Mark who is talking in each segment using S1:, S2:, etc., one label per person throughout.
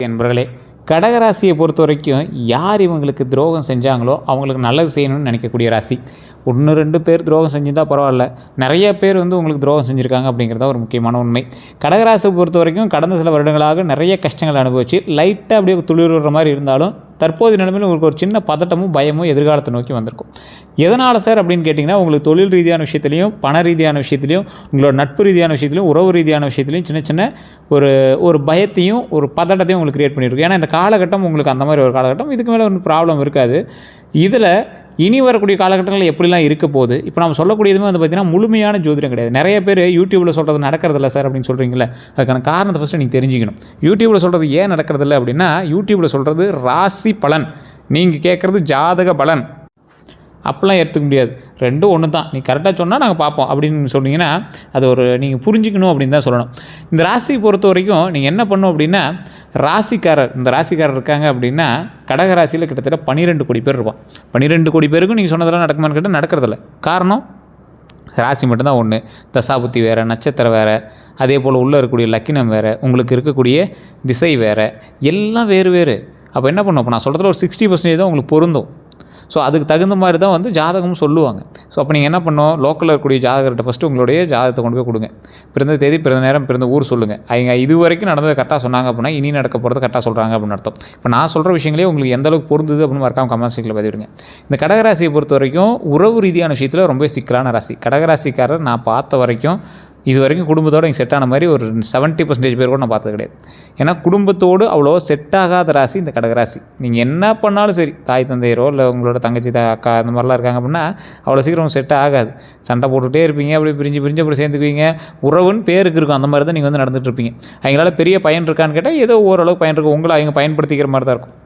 S1: என்பர்களே, கடகராசியை பொறுத்த வரைக்கும் யார் இவங்களுக்கு துரோகம் செஞ்சாங்களோ அவங்களுக்கு நல்லது செய்யணும்னு நினைக்கக்கூடிய ராசி. 1-2 பேர் துரோகம் செஞ்சுருந்தா பரவாயில்ல, நிறைய பேர் உங்களுக்கு துரோகம் செஞ்சுருக்காங்க அப்படிங்கிறத ஒரு முக்கியமான உண்மை. கடகராசியை பொறுத்த வரைக்கும் கடந்த சில வருடங்களாக நிறைய கஷ்டங்கள் அனுபவிச்சு லைட்டாக அப்படியே துளிர்ற மாதிரி இருந்தாலும் தற்போதைய நிலைமையில் உங்களுக்கு ஒரு சின்ன பதட்டமும் பயமும் எதிர்காலத்தை நோக்கி வந்திருக்கும். எதனால் சார் அப்படின்னு கேட்டிங்கன்னா, உங்களுக்கு தொழில் ரீதியான விஷயத்துலையும் பண ரீதியான விஷயத்துலையும் உங்களோட நட்பு ரீதியான விஷயத்துலையும் உறவு ரீதியான விஷயத்துலையும் சின்ன சின்ன ஒரு பயத்தையும் ஒரு பதட்டத்தையும் உங்களுக்கு கிரியேட் பண்ணியிருக்கும். ஏன்னா இந்த காலகட்டம் உங்களுக்கு அந்த மாதிரி ஒரு காலகட்டம், இதுக்கு மேலே ஒன்றும் ப்ராப்ளம் இருக்காது. இதில் இனி வரக்கூடிய காலகட்டங்களில் எப்படிலாம் இருக்க போகுது, இப்போ நம்ம சொல்லக்கூடியதுமே பார்த்திங்கன்னா முழுமையான ஜோதிடம் கிடையாது. நிறைய பேர் யூடியூப்பில் சொல்கிறது நடக்கிறதில்ல சார் அப்படின்னு சொல்கிறீங்களே, அதுக்கான காரணத்தை ஃபஸ்ட்டு நீங்கள் தெரிஞ்சுக்கணும். யூடியூப்பில் சொல்கிறது ஏன் நடக்கிறதில்ல அப்படின்னா, யூடியூப்பில் சொல்கிறது ராசி பலன், நீங்கள் கேட்குறது ஜாதக பலன். அப்போலாம் எடுத்துக்க முடியாது, ரெண்டும் ஒன்று தான். நீ கரெக்டாக சொன்னால் நாங்கள் பார்ப்போம் அப்படின்னு சொன்னீங்கன்னா அது நீங்கள் புரிஞ்சிக்கணும் அப்படின்னு தான் சொல்லணும். இந்த ராசியை பொறுத்த வரைக்கும் நீங்கள் என்ன பண்ணணும் அப்படின்னா, இந்த ராசிக்காரர் இருக்காங்க அப்படின்னா கடகராசியில் கிட்டத்தட்ட 12 கோடி பேர் இருப்பான். 12 கோடி பேருக்கும் நீங்கள் சொன்னதெல்லாம் நடக்குமான்னு கேட்டால் நடக்கிறதில்ல. காரணம், ராசி மட்டும்தான் ஒன்று, தசாபுத்தி வேறு, நட்சத்திரம் வேறு, அதே போல் உள்ளே இருக்கக்கூடிய லக்கினம் வேறு, உங்களுக்கு இருக்கக்கூடிய திசை வேறு, எல்லாம் வேறு வேறு. அப்போ என்ன பண்ணுவோம், இப்போ நான் சொல்கிறதுல ஒரு 60% தான் உங்களுக்கு பொருந்தும். ஸோ அதுக்கு தகுந்த மாதிரி தான் ஜாதகமும் சொல்லுவாங்க. ஸோ அப்போ நீங்கள் என்ன பண்ணணும், லோக்கலில் இருக்கக்கூடிய ஜாதகர்கிட்ட ஃபஸ்ட்டு உங்களுடைய ஜாதகத்தை கொண்டு போய் கொடுங்க. பிறந்த தேதி, பிறந்த நேரம், பிறந்த ஊர் சொல்லுங்கள். அவங்க இது வரைக்கும் நடந்ததை கரெக்டாக சொன்னாங்க அப்படின்னா இனி நடக்க போகிறது கரெக்டாக சொல்கிறாங்க அப்படின்னு அர்த்தம். இப்போ நான் சொல்கிற விஷயங்களே உங்களுக்கு எந்த அளவுக்கு பொருந்துது அப்படின்னு மறக்காம கமெண்ட் செக்ஷனில் பதிவிடுங்க. இந்த கடகராசியை பொறுத்த வரைக்கும் உறவு ரீதியான விஷயத்தில் ரொம்ப சிக்கலான ராசி. கடகராசிக்காரர் நான் பார்த்த வரைக்கும் இது வரைக்கும் குடும்பத்தோடு இங்கே செட் ஆன மாதிரி ஒரு 70% பேர் கூட நான் பார்த்தது கிடையாது. ஏன்னா குடும்பத்தோடு அவ்வளோ செட் ஆகாத ராசி இந்த கடகராசி. நீங்கள் என்ன பண்ணாலும் சரி, தாய் தந்தையரோ இல்லை உங்களோட தங்கச்சி அக்கா அந்த மாதிரிலாம் இருக்காங்க அப்படின்னா அவ்வளோ சீக்கிரம் செட் ஆகாது. சண்டை போட்டுகிட்டே இருப்பீங்க, அப்படி பிரிஞ்சு அப்படி சேர்ந்துக்குவீங்க. உறவுன்னு பேருக்கு இருக்கும், அந்த மாதிரி தான் நீங்கள் நடந்துகிட்டு இருப்பீங்க. அவங்களால பெரிய பயன் இருக்கான்னு கேட்டால் ஏதோ ஓரளவுக்கு பயன் இருக்கும், உங்களை அவங்க பயன்படுத்திக்கிற மாதிரி தான் இருக்கும்.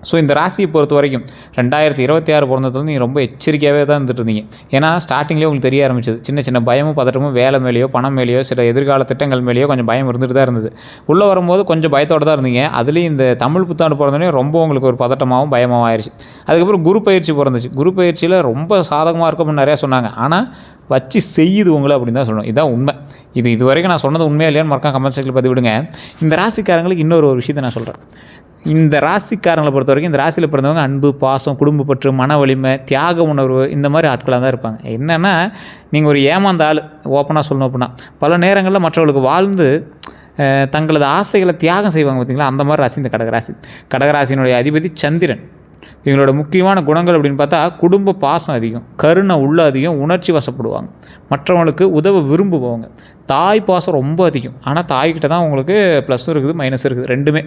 S1: ஸோ இந்த ராசியை பொறுத்த வரைக்கும் 2026 பிறந்ததுலேருந்து நீங்கள் ரொம்ப எச்சரிக்கையாகவே தான் இருந்துட்டு இருந்தீங்க. ஏன்னா ஸ்டார்டிங்லேயே உங்களுக்கு தெரிய ஆரம்பிச்சது, சின்ன சின்ன பயமும் பதட்டமும் வேலை மேலேயோ பணம் மேலேயோ சில எதிர்கால திட்டங்கள் மேலேயோ கொஞ்சம் பயம் இருந்துட்டு தான் இருந்தது. உள்ளே வரும்போது கொஞ்சம் பயத்தோடு தான் இருந்தீங்க. அதுலேயும் இந்த தமிழ் புத்தாண்டு பிறந்தோடனே ரொம்ப உங்களுக்கு ஒரு பதட்டமாகவும் பயமாகவும் ஆயிடுச்சு. அதுக்கப்புறம் குரு பயிற்சி பிறந்துச்சு. குரு பயிற்சியில் ரொம்ப சாதகமாக இருக்கும் அப்படின்னு நிறையா சொன்னாங்க. ஆனால் வச்சு செய்யுது உங்களை அப்படின்னு தான் சொல்லணும். இதுதான் உண்மை. இது வரைக்கும் நான் சொன்னது உண்மையாக இல்லையான்னு மறக்காம கமெண்ட் செக்ஷனில் பதிவிடுங்க. இந்த ராசிக்காரங்களுக்கு இன்னொரு விஷயத்தை நான் சொல்கிறேன். இந்த ராசிக்காரங்களை பொறுத்த வரைக்கும் இந்த ராசியில் பிறந்தவங்க அன்பு, பாசம், குடும்பப்பற்று, மன வலிமை, தியாக உணர்வு, இந்த மாதிரி ஆட்களாக தான் இருப்பாங்க. என்னென்னா நீங்கள் ஒரு ஏமாந்த ஆள், ஓப்பனாக சொல்லணும் அப்படின்னா பல நேரங்களில் மற்றவர்களுக்கு வாழ்ந்து தங்களது ஆசைகளை தியாகம் செய்வாங்க பார்த்திங்களா, அந்த மாதிரி ராசி இந்த கடகராசி. கடகராசியினுடைய அதிபதி சந்திரன். இவங்களோட முக்கியமான குணங்கள் அப்படின்னு பார்த்தா குடும்ப பாசம் அதிகம், கருணை உள்ள அதிகம், உணர்ச்சி வசப்படுவாங்க, மற்றவங்களுக்கு உதவ விரும்புவாங்க, தாய் பாசம் ரொம்ப அதிகம். ஆனால் தாய்கிட்ட தான் உங்களுக்கு ப்ளஸ்ஸும் இருக்குது மைனஸ் இருக்குது, ரெண்டுமே.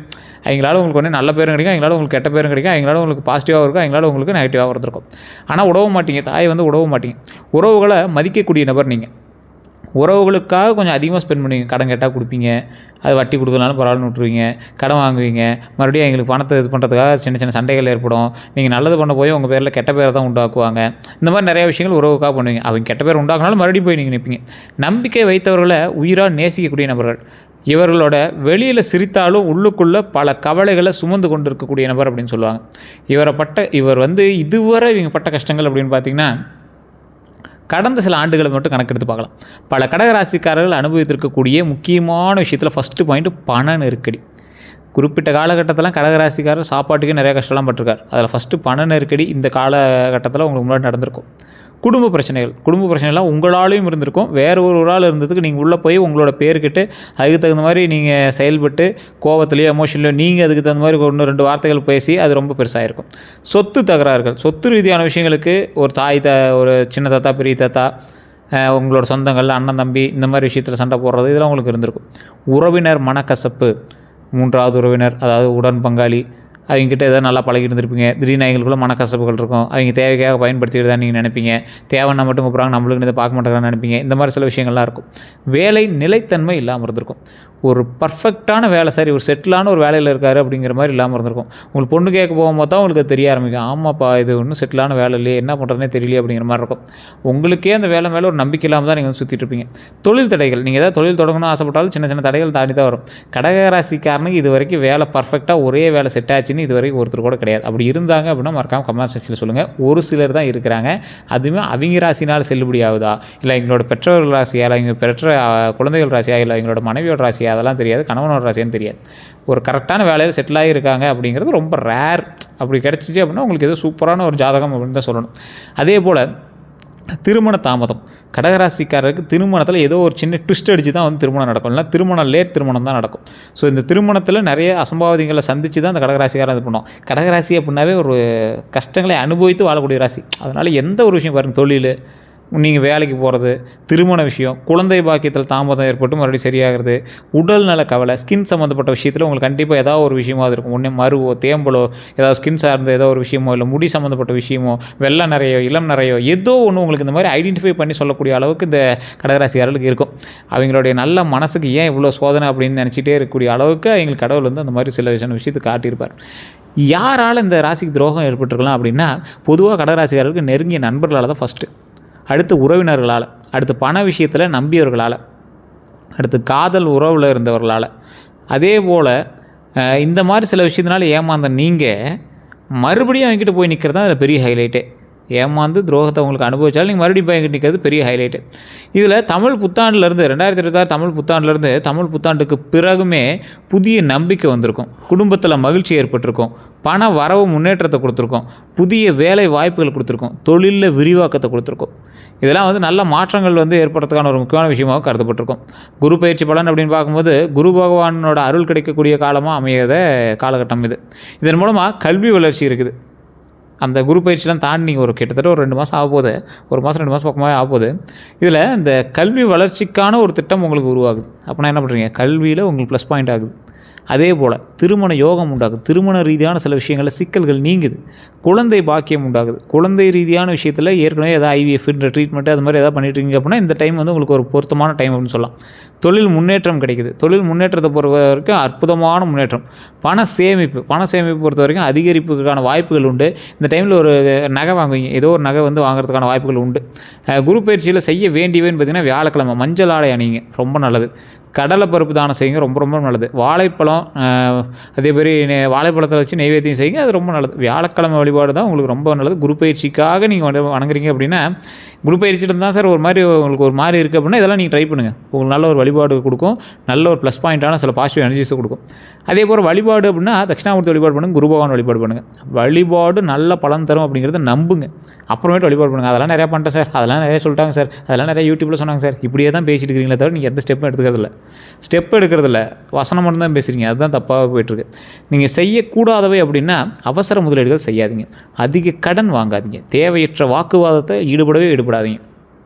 S1: அவங்களால உங்களுக்கு ஒன்றே நல்ல பேரும் கிடைக்கும், அவங்களால உங்களுக்கு கெட்ட பேரும் கிடைக்கும், அவங்களால உங்களுக்கு பாசிட்டிவாக இருக்கும், அவங்களால உங்களுக்கு நெகட்டிவாக இருந்திருக்கும். ஆனால் உடவ மாட்டீங்க, தாயை உடவ மாட்டீங்க. உறவுகளை மதிக்கக்கூடிய நபர் நீங்கள். உறவுகளுக்காக கொஞ்சம் அதிகமாக ஸ்பெண்ட் பண்ணுவீங்க. கடன் கேட்டால் கொடுப்பீங்க, அது வட்டி கொடுக்கலனாலும் பரவாயில்ல விட்டுருவீங்க, கடன் வாங்குவீங்க, மறுபடியும் எங்களுக்கு பணத்தை இது பண்ணுறதுக்காக சின்ன சின்ன சண்டைகள் ஏற்படும். நீங்கள் நல்லது பண்ண போய் உங்கள் பேரில் கெட்ட பேரை தான் உண்டாக்குவாங்க. இந்த மாதிரி நிறைய விஷயங்கள் உறவுக்காக பண்ணுவீங்க. அவங்க கெட்ட பேர் உண்டாக்குனாலும் மறுபடியும் போய் நீங்கள் நிற்பீங்க. நம்பிக்கை வைத்தவர்களை உயிராக நேசிக்கக்கூடிய நபர்கள். இவர்களோட வெளியில் சிரித்தாலும் உள்ளுக்குள்ளே பல கவலைகளை சுமந்து கொண்டு இருக்கக்கூடிய நபர் அப்படின்னு சொல்லுவாங்க. இவர் இதுவரை இவங்க பட்ட கஷ்டங்கள் அப்படின்னு பார்த்திங்கன்னா கடந்த சில ஆண்டுகளை மட்டும் கணக்கெடுத்து பார்க்கலாம். பல கடகராசிக்காரர்கள் அனுபவித்திருக்கக்கூடிய முக்கியமான விஷயத்தில் ஃபஸ்ட்டு பாயிண்ட் பண நெருக்கடி. குறிப்பிட்ட காலகட்டத்தில் கடகராசிக்காரர் சாப்பாட்டுக்கே நிறைய கஷ்டம்லாம் பட்டிருக்கார். அதில் ஃபஸ்ட்டு பண நெருக்கடி இந்த காலகட்டத்தில் உங்களுக்கு முன்னாடி நடந்திருக்கும். குடும்ப பிரச்சனைகள்லாம் உங்களாலையும் இருந்திருக்கும், வேறு ஒரு ஆள் இருந்ததுக்கு நீங்கள் உள்ளே போய் உங்களோட பேர்கிட்ட அதுக்கு தகுந்த மாதிரி நீங்கள் செயல்பட்டு கோவத்துலையோ எமோஷன்லையோ நீங்கள் அதுக்கு தகுந்த மாதிரி 1-2 வார்த்தைகள் பேசி அது ரொம்ப பெருசாகிருக்கும். சொத்து தகராறுகள், சொத்து ரீதியான விஷயங்களுக்கு ஒரு சின்ன தாத்தா, பெரிய தாத்தா, உங்களோட சொந்தங்கள், அண்ணன் தம்பி, இந்த மாதிரி விஷயத்தில் சண்டை போடுறது, இதெல்லாம் உங்களுக்கு இருந்திருக்கும். உறவினர் மனக்கசப்பு, 3வது உறவினர் அதாவது உடன் பங்காளி, அவங்ககிட்ட எதாவது நல்லா பழகிட்டு இருந்திருப்பீங்க. திடீர்னு அவங்களுக்குள்ள மனக்கசப்புகள் இருக்கும். அவங்க தேவைக்காக பயன்படுத்திட்டு தான் நீங்கள் நினைப்பீங்க. தேவைன்னா மட்டும் கூப்பிட்றாங்க, நம்மளுக்கு இதை பார்க்க மாட்டேங்கிறான்னு நினைப்பீங்க. இந்த மாதிரி சில விஷயங்கள்லாம் இருக்கும். வேலை நிலைத்தன்மை இல்லாமல் இருந்திருக்கும். ஒரு பர்ஃபெக்டான வேலை, சரி ஒரு செட்டிலான ஒரு வேலையில் இருக்கார் அப்படிங்கிற மாதிரி இல்லாமல் இருந்திருக்கும். உங்களுக்கு பொண்ணு கேட்க போகும்போது தான் உங்களுக்கு தெரிய ஆரம்பிக்கும், ஆமாப்பா இது ஒன்றும் செட்டிலான வேலை இல்லையே, என்ன பண்ணுறதுனே தெரியலையே அப்படிங்கிற மாதிரி இருக்கும். உங்களுக்கே அந்த வேலை மேலே ஒரு நம்பிக்கை இல்லாமல் தான் நீங்கள் சுற்றிட்டு இருப்பீங்க. தொழில் தடைகள், நீங்கள் ஏதாவது தொழில் தொடங்கணும்னு ஆசைப்பட்டாலும் சின்ன சின்ன தடைகள் தாண்டி தான் வரும். கடகராசிக்காரனுக்கு இது வரைக்கும் வேலை பர்ஃபெக்டாக ஒரே வேலை செட் ஆச்சுன்னு ஆயிடுச்சுன்னு இது வரைக்கும் ஒருத்தர் கூட கிடையாது. அப்படி இருந்தாங்க அப்படின்னா மறக்காமல் கமெண்ட் செக்ஷனில் சொல்லுங்கள். ஒரு சிலர் தான் இருக்கிறாங்க. அதுவுமே அவங்க ராசினால் செல்லுபடி ஆகுதா, இல்லை எங்களோட பெற்றோர்கள் ராசியா, இல்லை எங்கள் பெற்ற குழந்தைகள் ராசியா, இல்லை எங்களோட மனைவியோட ராசியா, அதெல்லாம் தெரியாது. கணவனோட ராசியான்னு தெரியாது. ஒரு கரெக்டான வேலையில் செட்டில் ஆகியிருக்காங்க அப்படிங்கிறது ரொம்ப ரேர். அப்படி கிடச்சிச்சு அப்படின்னா உங்களுக்கு ஏதோ சூப்பரான ஒரு ஜாதகம் அப்படின்னு தான் சொல்லணும். அதே போல் திருமண தாமதம், கடகராசிக்காரருக்கு திருமணத்தில் ஏதோ ஒரு சின்ன ட்விஸ்ட் அடித்து தான் வந்து திருமணம் நடக்கும். இல்லைனா திருமணம் லேட் திருமணம் தான் நடக்கும். ஸோ இந்த திருமணத்தில் நிறைய அசம்பாவிதங்களை சந்தித்து தான் அந்த கடகராசிக்காரன் இது பண்ணுவோம். கடகராசி அப்படின்னாவே ஒரு கஷ்டங்களை அனுபவித்து வாழக்கூடிய ராசி. அதனால் எந்த ஒரு விஷயம் பாருங்கள், தொழில், நீங்கள் வேலைக்கு போகிறது, திருமண விஷயம், குழந்தை பாக்கியத்தில் தாமதம் ஏற்பட்டு மறுபடியும் சரியாகிறது, உடல் நல கவலை, ஸ்கின் சம்மந்தப்பட்ட விஷயத்தில் உங்களுக்கு கண்டிப்பாக ஏதாவது ஒரு விஷயமாக இருக்கும். ஒன்றே மருவோ தேம்பலோ, ஏதாவது ஸ்கின் சார்ந்த ஏதோ ஒரு விஷயமோ, இல்லை முடி சம்மந்தப்பட்ட விஷயமோ, வெள்ளை நிறையோ இளம் நிறையோ ஏதோ ஒன்று உங்களுக்கு இந்த மாதிரி ஐடென்டிஃபை பண்ணி சொல்லக்கூடிய அளவுக்கு இந்த கடகராசிக்காரர்களுக்கு இருக்கும். அவங்களுடைய நல்ல மனசுக்கு ஏன் இவ்வளோ சோதனை அப்படின்னு நினச்சிட்டே இருக்கக்கூடிய அளவுக்கு அவங்களுக்கு கடவுள் வந்து அந்த மாதிரி சில விஷயத்தை காட்டியிருப்பார். யாரால் இந்த ராசிக்கு துரோகம் ஏற்பட்டிருக்கலாம் அப்படின்னா, பொதுவாக கடகராசிக்காரர்களுக்கு நெருங்கிய நண்பர்களால் தான் ஃபஸ்ட்டு, அடுத்து உறவினர்களால், அடுத்து பண விஷயத்தில் நம்பியவர்களால், அடுத்து காதல் உறவில் இருந்தவர்களால். அதே போல் இந்த மாதிரி சில விஷயத்தினால ஏமாந்த நீங்கள் மறுபடியும் அவங்ககிட்ட போய் நிற்கிறது தான் அதில் பெரிய ஹைலைட்டே. ஏமாந்து துரோகத்தை உங்களுக்கு அனுபவிச்சாலும் நீங்கள் மறுபடியும் போய் எங்கிட்ட நிற்கிறது பெரிய ஹைலைட்டு. இதில் தமிழ் புத்தாண்டுலேருந்து 2026 தமிழ் புத்தாண்டுலேருந்து தமிழ் புத்தாண்டுக்கு பிறகுமே புதிய நம்பிக்கை வந்திருக்கும், குடும்பத்தில் மகிழ்ச்சி ஏற்பட்டிருக்கும், பண வரவு முன்னேற்றத்தை கொடுத்துருக்கோம், புதிய வேலை வாய்ப்புகள் கொடுத்துருக்கோம், தொழிலில் விரிவாக்கத்தை கொடுத்துருக்கோம். இதெல்லாம் வந்து நல்ல மாற்றங்கள் வந்து ஏற்படுறதுக்கான ஒரு முக்கியமான விஷயமாக கருதப்பட்டிருக்கும். குரு பயிற்சி பலன் அப்படின்னு பார்க்கும்போது குரு பகவானோட அருள் கிடைக்கக்கூடிய காலமாக அமையாத காலகட்டம் இது. இதன் மூலமாக கல்வி வளர்ச்சி இருக்குது. அந்த குரு பயிற்சிலாம் தாண்டி நீங்கள் கிட்டத்தட்ட ஒரு 2 மாதம் ஆகப்போகுது, 1 மாதம் 2 மாதம் பக்கமாக ஆகப்போகுது. இதில் இந்த கல்வி வளர்ச்சிக்கான ஒரு திட்டம் உங்களுக்கு உருவாகுது. அப்படின்னா என்ன பண்ணுறீங்க, கல்வியில் உங்களுக்கு ப்ளஸ் பாயிண்ட் ஆகுது. அதே போல் திருமண யோகம் உண்டாகுது, திருமண ரீதியான சில விஷயங்களில் சிக்கல்கள் நீங்குது, குழந்தை பாக்கியம் உண்டாகுது. குழந்தை ரீதியான விஷயத்தில் ஏற்கனவே ஏதாவது ஐவிஎஃப்ன்ற ட்ரீட்மெண்ட்டு அது மாதிரி எதாவது பண்ணிட்டுருக்கீங்க அப்படின்னா இந்த டைம் வந்து உங்களுக்கு ஒரு பொருத்தமான டைம் அப்படின்னு சொல்லலாம். தொழில் முன்னேற்றம் கிடைக்குது. தொழில் முன்னேற்றத்தை பொறுத்த வரைக்கும் அற்புதமான முன்னேற்றம். பண சேமிப்பு பொறுத்த வரைக்கும் அதிகரிப்புக்கான வாய்ப்புகள் உண்டு. இந்த டைமில் ஒரு நகை வாங்குவீங்க, ஏதோ ஒரு நகை வந்து வாங்குறதுக்கான வாய்ப்புகள் உண்டு. குரு பயிற்சியில் செய்ய வேண்டியவேன்னு பார்த்தீங்கன்னா வியாழக்கிழமை மஞ்சள் ஆடை அணிங்க, ரொம்ப நல்லது. கடலை பருப்பு தானம் செய்யுங்க, ரொம்ப ரொம்ப நல்லது. வாழைப்பழம், அதே மாதிரி வாழைப்பழத்தை வச்சு நெய்வேத்தியம் செய்யுங்க, அது ரொம்ப நல்லது. வியாழக்கிழமை வழிபாடு தான் உங்களுக்கு ரொம்ப நல்லது. குரு பயிற்சிக்காக நீங்கள் வணங்குறீங்க அப்படின்னா, குரு பயிற்சிட்டு தான் சார் ஒரு மாதிரி உங்களுக்கு ஒரு மாதிரி இருக்குது அப்படின்னா இதெல்லாம் நீங்கள் ட்ரை பண்ணுங்கள். உங்களுக்கு நல்ல ஒரு வழிபாடு கொடுக்கும், நல்ல ஒரு ப்ளஸ் பாயிண்ட்டான சில பாசிட்டிவ் எனர்ஜிஸை கொடுக்கும். அதே போல் வழிபாடு அப்படின்னா தட்சிணாமூர்த்தி வழிபாடு பண்ணுங்கள், குரு பகவான் வழிபாடு பண்ணுங்கள். வழிபாடு நல்ல பலன் தரும் அப்படிங்கிறத நம்புங்க, அப்புறமேட்டு வழிபாடு பண்ணுங்கள். அதெல்லாம் நிறையா பண்ணிட்டேன் சார், அதெல்லாம் நிறைய சொல்லிட்டாங்க சார், அதெல்லாம் நிறைய யூடியூப்பில் சொன்னாங்க சார், இப்படியே தான் பேசிட்டு இருக்கிறீங்களே தவிர நீங்கள் எந்த ஸ்டெப்பும் எடுக்கிறதில்ல. வசனம் மட்டும் தான் பேசுகிறீங்க, அதுதான் தப்பாக போய்ட்டுருக்கு. நீங்கள் செய்யக்கூடாதவை அப்படின்னா அவசர முதலீடுகள் செய்யாதீங்க, அதிக கடன் வாங்காதீங்க, தேவையற்ற வாக்குவாதத்தை ஈடுபடாதீங்க.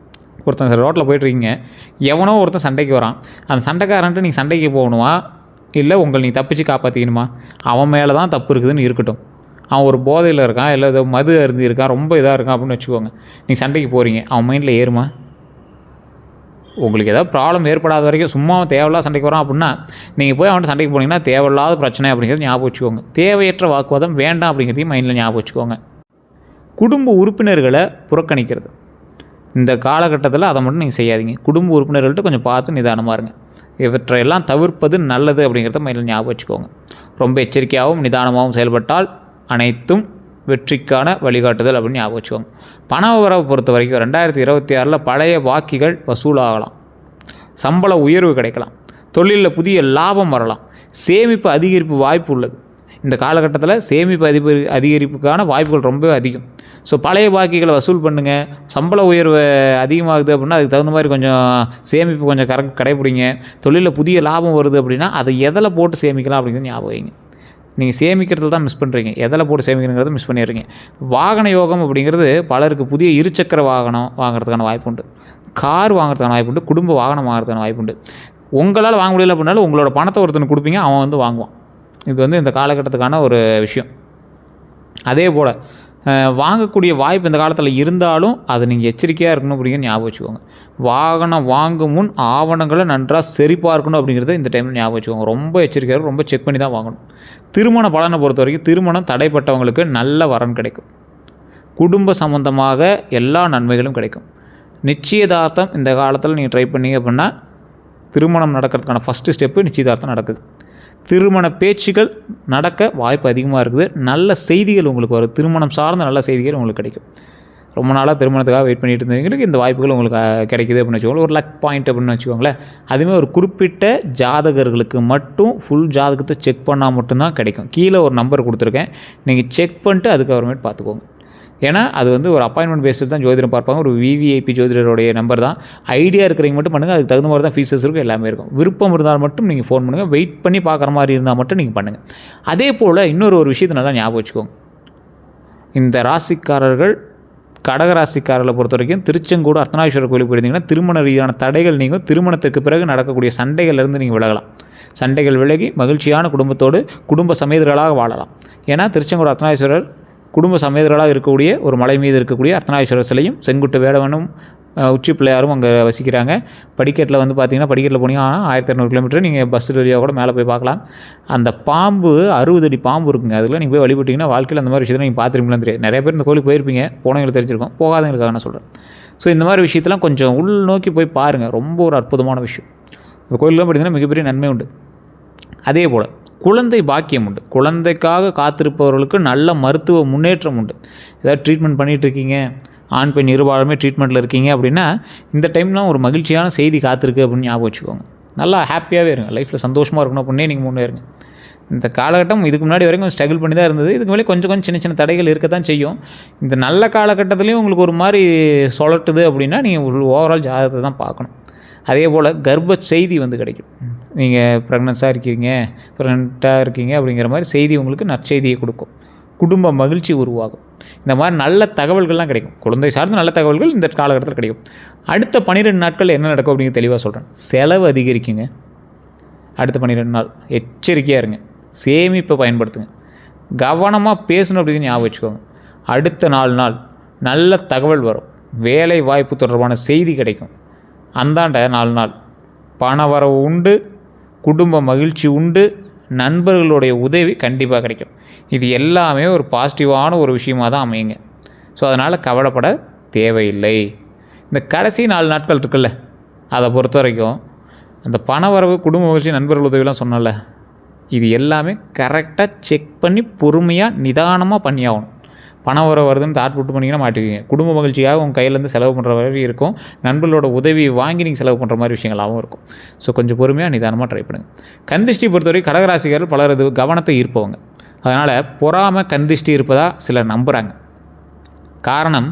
S1: ஒருத்தன் சார் ரோட்டில் போய்ட்டுருக்கீங்க, எவனோ ஒருத்தன் சண்டைக்கு வரான், அந்த சண்டைக்காரன்ட்டு நீங்கள் சண்டைக்கு போகணுமா இல்லை உங்களை நீ தப்பிச்சு காப்பாற்றிக்கணுமா? அவன் மேலே தான் தப்பு இருக்குதுன்னு இருக்கட்டும். அவன் ஒரு போதையில் இருக்கான், இல்லை ஏதோ மது அருந்தி இருக்கான், ரொம்ப இதாக இருக்கான் அப்படின்னு வச்சுக்கோங்க. நீங்கள் சண்டைக்கு போகிறீங்க, அவன் மைண்டில் ஏறுமா? உங்களுக்கு ஏதாவது ப்ராப்ளம் ஏற்படாத வரைக்கும் சும்மா தேவையில்லாத சண்டைக்கு வரான் அப்படின்னா நீங்கள் போய் அவன்கிட்ட சண்டைக்கு போனீங்கன்னா தேவையில்லாத பிரச்சனை அப்படிங்கிறது ஞாபகம் வச்சுக்கோங்க. தேவையற்ற வாக்குவாதம் வேண்டாம் அப்படிங்கிறதையும் மைண்டில் ஞாபகம் வச்சுக்கோங்க. குடும்ப உறுப்பினர்களை புறக்கணிக்கிறது, இந்த காலகட்டத்தில் அதை மட்டும் நீங்கள் செய்யாதீங்க. குடும்ப உறுப்பினர்கள்ட்ட கொஞ்சம் பார்த்து நிதானமாக இருங்க. இவற்றையெல்லாம் தவிர்ப்பது நல்லது அப்படிங்கிறத மைண்டில் ஞாபகம் வச்சுக்கோங்க. ரொம்ப எச்சரிக்கையாகவும் நிதானமாகவும் செயல்பட்டால் அனைத்தும் வெற்றிக்கான வழிகாட்டுதல் அப்படின்னு ஞாபகம் வச்சுக்கோங்க. பண வரவை பொறுத்த வரைக்கும் 2026 பழைய பாக்கிகள் வசூலாகலாம், சம்பள உயர்வு கிடைக்கலாம், தொழிலில் புதிய லாபம் வரலாம், சேமிப்பு அதிகரிப்பு வாய்ப்பு உள்ளது. இந்த காலகட்டத்தில் சேமிப்பு அதிகரிப்புக்கான வாய்ப்புகள் ரொம்ப அதிகம். ஸோ பழைய பாக்கிகளை வசூல் பண்ணுங்கள். சம்பள உயர்வு அதிகமாகுது அப்படின்னா அதுக்கு தகுந்த மாதிரி கொஞ்சம் சேமிப்பு கொஞ்சம் கடைப்பிடிங்க. தொழிலில் புதிய லாபம் வருது அப்படின்னா அதை எதில் போட்டு சேமிக்கலாம் அப்படிங்கிறது ஞாபகம் வைங்க. நீங்கள் சேமிக்கிறதுல தான் மிஸ் பண்ணுறீங்க, எதில் போட்டு சேமிக்கிறங்கிறத மிஸ் பண்ணிடுறீங்க. வாகன யோகம் அப்படிங்கிறது பலருக்கு புதிய இருசக்கர வாகனம் வாங்குறதுக்கான வாய்ப்பு உண்டு, கார் வாங்குறதுக்கான வாய்ப்பு உண்டு, குடும்ப வாகனம் வாங்குறதுக்கான வாய்ப்பு உண்டு. உங்களால் வாங்க முடியல அப்படின்னாலும் உங்களோட பணத்தை ஒருத்தனுக்கு கொடுப்பீங்க, அவன் வந்து வாங்குவான். இது வந்து இந்த காலகட்டத்துக்கான ஒரு விஷயம். அதே போல் வாங்கக்கூடிய வாய்ப்பு இந்த காலத்தில் இருந்தாலும் அதை நீங்கள் எச்சரிக்கையாக இருக்கணும் அப்படிங்கிறது ஞாபகம் வச்சுக்கோங்க. வாகனம் வாங்கும் முன் ஆவணங்களை நன்றாக சரிபார்க்கணும் அப்படிங்கிறத இந்த டைமில் ஞாபகம் வச்சுக்கோங்க. ரொம்ப எச்சரிக்கையாக ரொம்ப செக் பண்ணி தான் வாங்கணும். திருமண பலனை பொறுத்த வரைக்கும் திருமணம் தடைப்பட்டவங்களுக்கு நல்ல வரன் கிடைக்கும். குடும்ப சம்பந்தமாக எல்லா நன்மைகளும் கிடைக்கும். நிச்சயதார்த்தம் இந்த காலத்தில் நீங்கள் ட்ரை பண்ணீங்க அப்படின்னா திருமணம் நடக்கிறதுக்கான ஃபஸ்ட்டு ஸ்டெப்பு நிச்சயதார்த்தம் நடக்குது. திருமண பேச்சுகள் நடக்க வாய்ப்பு அதிகமாக இருக்குது. நல்ல செய்திகள் உங்களுக்கு வரும். திருமணம் சார்ந்த நல்ல செய்திகள் உங்களுக்கு கிடைக்கும். ரொம்ப நாளாக திருமணத்துக்காக வெயிட் பண்ணிட்டு இருந்தவங்களுக்கு இந்த வாய்ப்புகள் உங்களுக்கு கிடைக்குது அப்படின்னு வச்சுக்கோங்களேன். ஒரு லக் பாயிண்ட் அப்படின்னு வச்சுக்கோங்களேன். அதுவுமே ஒரு குறிப்பிட்ட ஜாதகர்களுக்கு மட்டும் ஃபுல் ஜாதகத்தை செக் பண்ணால் மட்டும்தான் கிடைக்கும். கீழே ஒரு நம்பர் கொடுத்துருக்கேன், நீங்கள் செக் பண்ணிட்டு அதுக்கப்புறமேட்டு பார்த்துக்கோங்க. ஏன்னா அது வந்து ஒரு அப்பாயின்மெண்ட் பேஸில் தான் ஜோதிடம் பார்ப்பாங்க. ஒரு விவிஐபி ஜோதிடருடைய நம்பர் தான். ஐடியா இருக்கிறவங்க மட்டும் பண்ணுங்கள். அதுக்கு தகுந்த மாதிரி தான் ஃபீஸஸ் இருக்கும், எல்லாமே இருக்கும். விருப்பம் இருந்தால் மட்டும் நீங்கள் ஃபோன் பண்ணுங்கள். வெயிட் பண்ணி பார்க்குற மாதிரி இருந்தால் மட்டும் நீங்கள் பண்ணுங்கள். அதே போல் இன்னொரு விஷயத்தை நல்லா ஞாபகம் வச்சுக்கோங்க. இந்த ராசிக்காரர்கள் கடகராசிக்காரர்களை பொறுத்த வரைக்கும் திருச்செங்கோடு அர்த்தநாரீஸ்வரர் கோயிலுக்கு போயிருந்தீங்கன்னா திருமண ரீதியான தடைகள் நீங்கள் திருமணத்திற்கு பிறகு நடக்கக்கூடிய சண்டைகள்லேருந்து நீங்கள் விலகலாம். சண்டைகள் விலகி மகிழ்ச்சியான குடும்பத்தோடு குடும்ப சமேதர்களாக வாழலாம். ஏன்னா திருச்செங்கோடு அர்த்தநாரீஸ்வரர் குடும்ப சமேதர்களாக இருக்கக்கூடிய ஒரு மலை மீது இருக்கக்கூடிய அர்த்தநாரீஸ்வரர் சிலையும் செங்குட்டு வேடவனும் உச்சி பிள்ளையாரும் அங்கே வசிக்கிறாங்க. படிக்கட்டில் வந்து பார்த்திங்கன்னா படிக்கட்டில் போனீங்கன்னா 1200 கிலோமீட்டர் நீங்கள் பஸ் வழியாக கூட மேலே போய் பார்க்கலாம். அந்த பாம்பு 60 அடி பாம்பு இருக்குங்க. அதில் நீங்கள் போய் வழிபட்டிங்கன்னா வாழ்க்கையில் அந்த மாதிரி விஷயத்தில் நீங்கள் பார்த்துருப்பீங்களான்னு தெரியாது. நிறைய பேர் இந்த கோயிலுக்கு போயிருப்பீங்க, போனவங்களுக்கு தெரிஞ்சிருக்கும், போகாதவங்களுக்காக நான் சொல்கிறேன். ஸோ இந்த மாதிரி விஷயத்தெல்லாம் கொஞ்சம் உள் நோக்கி போய் பாருங்கள். ரொம்ப ஒரு அற்புதமான விஷயம். இந்த கோயிலெலாம் பார்த்திங்கன்னா மிகப்பெரிய நன்மை உண்டு. அதே போல் குழந்தை பாக்கியம் உண்டு. குழந்தைக்காக காத்திருப்பவர்களுக்கு நல்ல மருத்துவ முன்னேற்றம் உண்டு. ஏதாவது ட்ரீட்மெண்ட் பண்ணிகிட்ருக்கீங்க, ஆண் பெண் இருபாலுமே ட்ரீட்மெண்ட்டில் இருக்கீங்க அப்படின்னா இந்த டைம்லாம் ஒரு மகிழ்ச்சியான செய்தி காத்திருக்கு அப்படின்னு ஞாபகம் வச்சுக்கோங்க. நல்லா ஹாப்பியாகவே இருங்க. லைஃப்பில் சந்தோஷமாக இருக்கணும் அப்படின்னே நீங்கள் முன்னேறுங்க. இந்த காலகட்டம் இதுக்கு முன்னாடி வரைக்கும் ஸ்ட்ரகிள் பண்ணி தான் இருந்தது. இதுக்கு மேலே கொஞ்சம் சின்ன சின்ன தடைகள் இருக்க தான் செய்யும். இந்த நல்ல காலகட்டத்துலேயும் உங்களுக்கு ஒரு மாதிரி சொல்லட்டுது அப்படின்னா நீங்கள் ஓவரால் ஜாதகத்தை தான் பார்க்கணும். அதே போல் கர்ப்ப செய்தி வந்து கிடைக்கும். நீங்கள் ப்ரெக்னன்ஸாக இருக்கீங்க அப்படிங்கிற மாதிரி செய்தி உங்களுக்கு நற்செய்தியை கொடுக்கும். குடும்ப மகிழ்ச்சி உருவாகும். இந்த மாதிரி நல்ல தகவல்கள்லாம் கிடைக்கும். குழந்தை சார்ந்த நல்ல தகவல்கள் இந்த காலகட்டத்தில் கிடைக்கும். அடுத்த 12 நாட்கள் என்ன நடக்கும் அப்படிங்கிற தெளிவாக சொல்கிறேன். செலவு அதிகரிக்குங்க. அடுத்த 12 நாள் எச்சரிக்கையாக இருங்க. சேமிப்பை பயன்படுத்துங்க. கவனமாக பேசணும் அப்படின்னு ஞாபகம் வச்சுக்கோங்க. அடுத்த 4 நாள் நல்ல தகவல் வரும். வேலை வாய்ப்பு தொடர்பான செய்தி கிடைக்கும். அந்தாண்ட 4 நாள் பணவரவு உண்டு, குடும்ப மகிழ்ச்சி உண்டு, நண்பர்களுடைய உதவி கண்டிப்பாக கிடைக்கும். இது எல்லாமே ஒரு பாசிட்டிவான ஒரு விஷயமாக தான் அமையுங்க. ஸோ அதனால் கவலைப்பட தேவையில்லை. இந்த கடைசி 4 நாட்கள் இருக்குல்ல, அதை பொறுத்த வரைக்கும் அந்த பணவரவு, குடும்ப மகிழ்ச்சி, நண்பர்கள் உதவிலாம் சொன்னல, இது எல்லாமே கரெக்டாக செக் பண்ணி பொறுமையாக நிதானமாக பண்ணி ஆகணும். பணம் வருதுன்னு தாட் போட்டு பண்ணிங்கன்னா மாட்டிக்குவீங்க. குடும்ப மகிழ்ச்சியாக உங்கள் கையிலேருந்து செலவு பண்ணுற மாதிரி இருக்கும். நண்பர்களோட உதவி வாங்கி நீங்கள் செலவு பண்ணுற மாதிரி விஷயங்களாகவும் இருக்கும். ஸோ கொஞ்சம் பொறுமையாக நிதானமாக ட்ரை பண்ணுங்கள். கந்திஷ்டி பொறுத்தவரை கடகராசிக்காரர்கள் பலர் இது கவனத்தை ஈர்ப்பவங்க. அதனால் பொறாமை கந்திஷ்டி இருப்பதாக சிலர் நம்புகிறாங்க. காரணம்,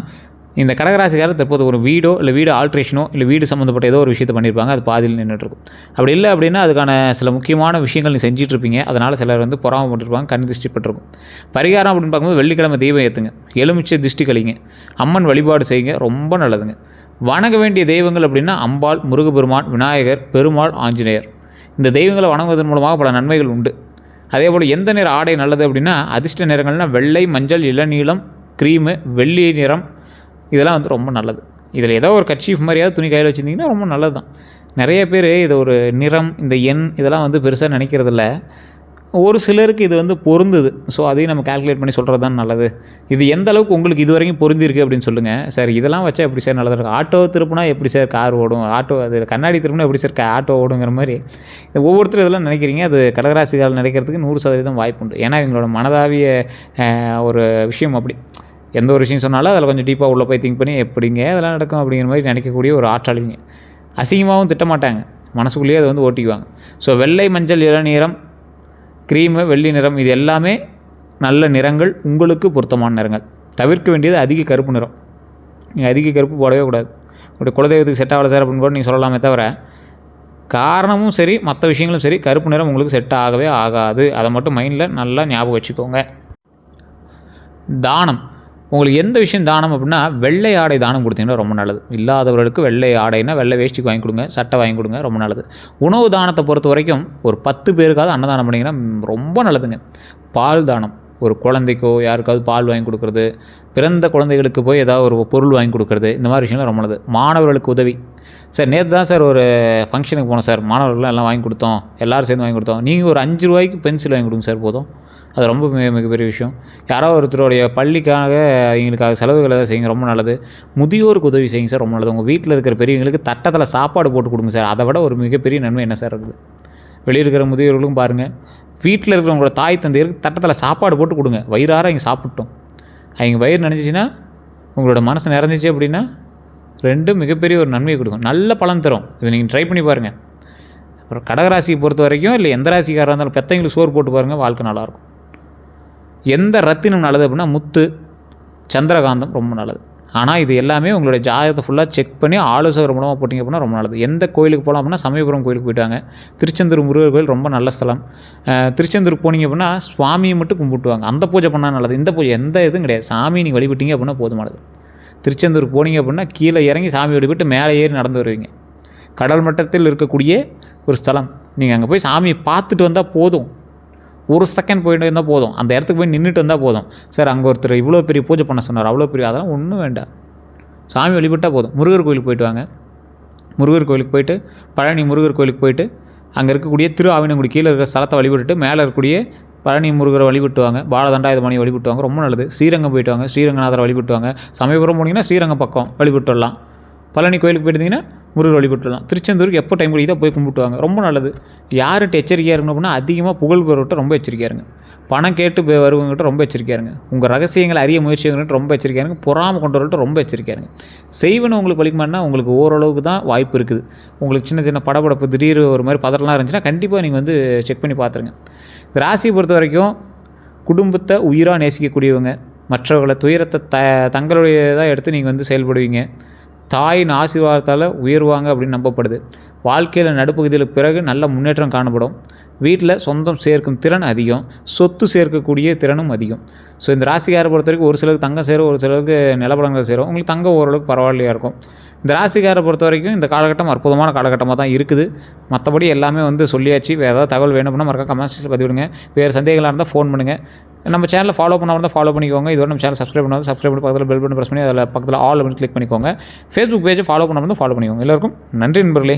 S1: இந்த கடகராசிக்காரர் தற்போது ஒரு வீடோ இல்லை வீடு ஆல்ட்ரேஷனோ இல்லை வீடு சம்மந்தப்பட்ட ஏதோ ஒரு விஷயத்தை பண்ணியிருப்பாங்க. அது பாதியில் நின்றுட்டுருக்கும். அப்படி இல்லை அப்படின்னா அதுக்கான சில முக்கியமான விஷயங்கள் நீ செஞ்சிட்ருப்பீங்க. அதனால் சிலர் வந்து பொறாமப்பட்டிருப்பாங்க, கண் திருஷ்டி பட்டிருக்கும். பரிகாரம் அப்படின்னு பார்க்கும்போது வெள்ளிக்கிழமை தெய்வம் ஏற்றுங்க, எலுமிச்சை திருஷ்டி கழிங்க, அம்மன் வழிபாடு செய்யுங்க, ரொம்ப நல்லதுங்க. வணங்க வேண்டிய தெய்வங்கள் அப்படின்னா அம்பாள், முருகப்பெருமான், விநாயகர், பெருமாள், ஆஞ்சநேயர். இந்த தெய்வங்களை வணங்குவதன் மூலமாக பல நன்மைகள் உண்டு. அதே போல் எந்த நிற ஆடை நல்லது அப்படின்னா அதிர்ஷ்ட நிறங்கள்னால் வெள்ளை, மஞ்சள், இளநீலம், க்ரீமு, வெள்ளி நிறம், இதெல்லாம் வந்து ரொம்ப நல்லது. இதில் ஏதோ ஒரு கர்ச்சீஃப் மாதிரியாவது துணி கையில் வச்சுருந்தீங்கன்னா ரொம்ப நல்லது தான். நிறைய பேர் இது ஒரு நிறம், இந்த எண் இதெல்லாம் வந்து பெருசாக நினைக்கிறதில்ல. ஒரு சிலருக்கு இது வந்து பொருந்துது. ஸோ அதையும் நம்ம கால்குலேட் பண்ணி சொல்கிறது தான் நல்லது. இது எந்த அளவுக்கு உங்களுக்கு இது வரைக்கும் பொருந்திருக்கு அப்படின்னு சொல்லுங்கள். சார் இதெல்லாம் வச்சா எப்படி சார் நல்லதாக இருக்கும்? ஆட்டோ திருப்பினா எப்படி சார் கார் ஓடும்? அது கண்ணாடி திருப்பினா எப்படி சார் ஆட்டோ ஓடுங்கிற மாதிரி ஒவ்வொருத்தரும் இதெல்லாம் நினைக்கிறீங்க. அது கடகராசிக்காரர்கள் நினைக்கிறதுக்கு 100% வாய்ப்புண்டு. ஏன்னா இவங்களோட மனதாவிய ஒரு விஷயம் அப்படி. எந்த ஒரு விஷயம் சொன்னாலும் அதில் கொஞ்சம் டீப்பாக உள்ளே போய் திங்க் பண்ணி எப்படிங்க அதெல்லாம் நடக்கும் அப்படிங்கிற மாதிரி நினைக்கக்கூடிய ஒரு ஆற்றலிங்க. அசிங்கமாகவும் திட்டமாட்டாங்க, மனசுக்குள்ளேயே அதை வந்து ஓட்டிக்குவாங்க. ஸோ வெள்ளை, மஞ்சள், இளநீரம், க்ரீமு, வெள்ளி நிறம் இது எல்லாமே நல்ல நிறங்கள், உங்களுக்கு பொருத்தமான நிறங்கள். தவிர்க்க வேண்டியது அதிக கருப்பு நிறம். நீங்கள் அதிக கருப்பு போடவே கூடாது. உங்களுடைய குலதெய்வத்துக்கு செட் ஆகலை சார் அப்படின்னு கூட நீங்கள் சொல்லலாமே தவிர, காரணமும் சரி மற்ற விஷயங்களும் சரி கருப்பு நிறம் உங்களுக்கு செட் ஆகவே ஆகாது. அதை மட்டும் மைண்டில் நல்லா ஞாபகம் வச்சுக்கோங்க. தானம், உங்களுக்கு எந்த விஷயம் தானம் அப்படின்னா வெள்ளை ஆடை தானம் கொடுத்தீங்கன்னா ரொம்ப நல்லது. இல்லாதவர்களுக்கு வெள்ளை ஆடைனா வெள்ளை வேஷ்டிக்கு வாங்கி கொடுங்க, சட்டை வாங்கி கொடுங்க, ரொம்ப நல்லது. உணவு தானத்தை பொறுத்த வரைக்கும் ஒரு 10 பேருக்காவது அன்னதானம் பண்ணிங்கன்னா ரொம்ப நல்லதுங்க. பால் தானம், ஒரு குழந்தைக்கோ யாருக்காவது பால் வாங்கி கொடுக்குறது, பிறந்த குழந்தைகளுக்கு போய் ஏதாவது ஒரு பொருள் வாங்கி கொடுக்குறது, இந்த மாதிரி விஷயம்லாம் ரொம்ப நல்லது. மாணவர்களுக்கு உதவி, சார் நேற்று தான் சார் ஒரு ஃபங்க்ஷனுக்கு போனோம் சார், மாணவர்கள்லாம் எல்லாம் வாங்கி கொடுத்தோம், எல்லோரும் சேர்ந்து வாங்கி கொடுத்தோம். நீங்கள் ஒரு 5 ரூபாய்க்கு பென்சில் வாங்கி கொடுங்க சார், போதும். அது ரொம்ப மிகப்பெரிய விஷயம். யாரோ ஒருத்தருடைய பள்ளிக்காக எங்களுக்காக செலவுகளை செய்யுங்க, ரொம்ப நல்லது. முதியோருக்கு உதவி செய்யுங்க சார், ரொம்ப நல்லது. உங்கள் வீட்டில் இருக்கிற பெரியவங்களுக்கு தட்டத்தில் சாப்பாடு போட்டு கொடுங்க சார், அதை விட ஒரு மிகப்பெரிய நன்மை என்ன சார் இருக்குது? வெளியே இருக்கிற முதியோர்களுக்கும் பாருங்கள், வீட்டில் இருக்கிறவங்களோட தாய் தந்தையருக்கு தட்டத்தில் சாப்பாடு போட்டு கொடுங்க, வயிறார இங்கே சாப்பிட்டோம். அவங்க வயிறு நினைஞ்சிச்சின்னா, உங்களோட மனசு நிறைஞ்சிச்சு அப்படின்னா 2 மிகப்பெரிய ஒரு நன்மையை கொடுக்கும், நல்ல பலன் தரும். இதை நீங்கள் ட்ரை பண்ணி பாருங்கள். அப்புறம் கடகராசியை பொறுத்த வரைக்கும் இல்லை எந்த ராசிக்காராக இருந்தாலும் பெற்றவங்களுக்கு சோறு போட்டு பாருங்கள், வாழ்க்கை நல்லாயிருக்கும். எந்த ரத்தினம் நல்லது அப்படின்னா முத்து, சந்திரகாந்தம் ரொம்ப நல்லது. ஆனால் இது எல்லாமே உங்களுடைய ஜாதகத்தை ஃபுல்லாக செக் பண்ணி ஆலோசகர் மூலமாக போட்டிங்க அப்படின்னா ரொம்ப நல்லது. எந்த கோயிலுக்கு போகலாம் அப்படின்னா சமயபுரம் கோயிலுக்கு போயிட்டாங்க. திருச்செந்தூர் முருகர் கோயில் ரொம்ப நல்ல ஸ்தலம். திருச்செந்தூர் போனீங்க அப்படின்னா சுவாமியை மட்டும் கும்பிட்டுவாங்க, அந்த பூஜை பண்ணால் நல்லது. இந்த பூஜை எந்த இதுவும் கிடையாது, சாமி நீங்கள் வழிபட்டீங்க அப்படின்னா போதுமானது. திருச்செந்தூர் போனீங்க அப்படின்னா கீழே இறங்கி சாமி வழிபட்டு மேலே ஏறி நடந்து வருவீங்க. கடல் மட்டத்தில் இருக்கக்கூடிய ஒரு ஸ்தலம். நீங்கள் அங்கே போய் சாமியை பார்த்துட்டு வந்தால் போதும், ஒரு செகண்ட் போயிட்டு இருந்தால் போதும், அந்த இடத்துக்கு போய் நின்றுட்டு வந்தால் போதும். சார் அங்கே ஒருத்தர் இவ்வளோ பெரிய பூஜை பண்ண சொன்னார், அவ்வளோ பெரிய, அதெல்லாம் ஒன்றும் வேண்டாம், சாமி வழிபட்டால் போதும். முருகர் கோயிலுக்கு போயிட்டு வாங்க. முருகர் கோயிலுக்கு போயிட்டு பழனி முருகர் கோயிலுக்கு போயிட்டு அங்கே இருக்கக்கூடிய திரு ஆவினங்குடி கீழே இருக்கிற ஸ்தலத்தை வழிபட்டுட்டு மேலே இருக்கக்கூடிய பழனி முருகரை வழிபட்டுவாங்க, பாலதண்டாயுதபாணி வழிபட்டுவாங்க, ரொம்ப நல்லது. ஸ்ரீரங்கம் போயிட்டு வாங்க, ஸ்ரீரங்கநாதரை வழிபட்டுவாங்க. சமயபுரம் போனீங்கன்னா ஸ்ரீரங்கம் பக்கம் வழிபட்டு வரலாம். பழனி கோயிலுக்கு போயிட்டீங்கன்னா முருகர் வழிபட்டுலாம். திருச்செந்தூருக்கு எப்போ டைம் கிடைக்குதோ போய் கும்பிட்டுவாங்க, ரொம்ப நல்லது. யார்கிட்ட எச்சரிக்கையாக இருக்கணும் அப்படின்னா அதிகமாக புகழ் பெறவிட்ட ரொம்ப எச்சரிக்கையாக இருங்க. பணம் கேட்டு வருவங்ககிட்ட ரொம்ப எச்சரிக்கையாக இருங்க. உங்கள் ரகசியங்களை அறிய முயற்சிங்கிட்ட ரொம்ப எச்சரிக்கையாக இருங்க. பொறாமல் கொண்டவர்கள்ட்ட ரொம்ப எச்சரிக்கையாக இருங்க. செய்வன உங்களுக்கு வலிக்குமானா உங்களுக்கு ஓரளவுக்கு தான் வாய்ப்பு இருக்குது. உங்களுக்கு சின்ன சின்ன படபடப்பு திடீர் ஒரு மாதிரி பதறலாம் இருந்துச்சுன்னா கண்டிப்பாக நீங்கள் வந்து செக் பண்ணி பார்த்துருங்க. இந்த ராசியை பொறுத்த வரைக்கும் குடும்பத்தை உயிராக நேசிக்கக்கூடியவங்க, மற்றவர்களை துயரத்தை தங்களுடையதாக எடுத்து நீங்கள் வந்து செயல்படுவீங்க. தாயின் ஆசீர்வாதத்தால் உயர்வாங்க அப்படின்னு நம்பப்படுது. வாழ்க்கையில் நடுப்பகுதியில் பிறகு நல்ல முன்னேற்றம் காணப்படும். வீட்டில் சொந்தம் சேர்க்கும் திறன் அதிகம், சொத்து சேர்க்கக்கூடிய திறனும் அதிகம். ஸோ இந்த ராசிக்காரை பொறுத்த வரைக்கும் ஒரு சிலருக்கு தங்கம் சேரும், ஒரு சிலருக்கு நிலப்படங்கள் சேரும். உங்களுக்கு தங்கம் ஓரளவுக்கு பரவாயில்லையாக இருக்கும். இந்த ராசிக்காரை பொறுத்த வரைக்கும் இந்த காலகட்டம் அற்புதமான காலகட்டமாக தான் இருக்குது. மற்றபடி எல்லாமே வந்து சொல்லியாச்சு. வேறு ஏதாவது தகவல் வேணும் அப்படின்னா மறக்காம கமெண்ட் செக்ஷனில் பதிவிடுங்க. வேறு சந்தேகங்களாக இருந்தால் ஃபோன் பண்ணுங்கள். நம்ம சேனலை ஃபாலோ பண்ணாமல் இருந்தால் ஃபாலோ பண்ணிக்கோங்க. இதோட நம்ம சேனல் சப்ஸ்கிரைப் பண்ணாலும் சப்ஸ்கிரைப் பண்ணி பக்கத்தில் பெல் பட்டன் ப்ரெஸ் பண்ணி அதில் பக்கத்தில் ஆல் பண்ணி கிளிக் பண்ணிக்கோங்க. ஃபேஸ்புக் பேஜை ஃபாலோ பண்ணாமல் இருந்தால் ஃபாலோ பண்ணிக்கோங்க. எல்லாருக்கும் நன்றி நண்பர்களே.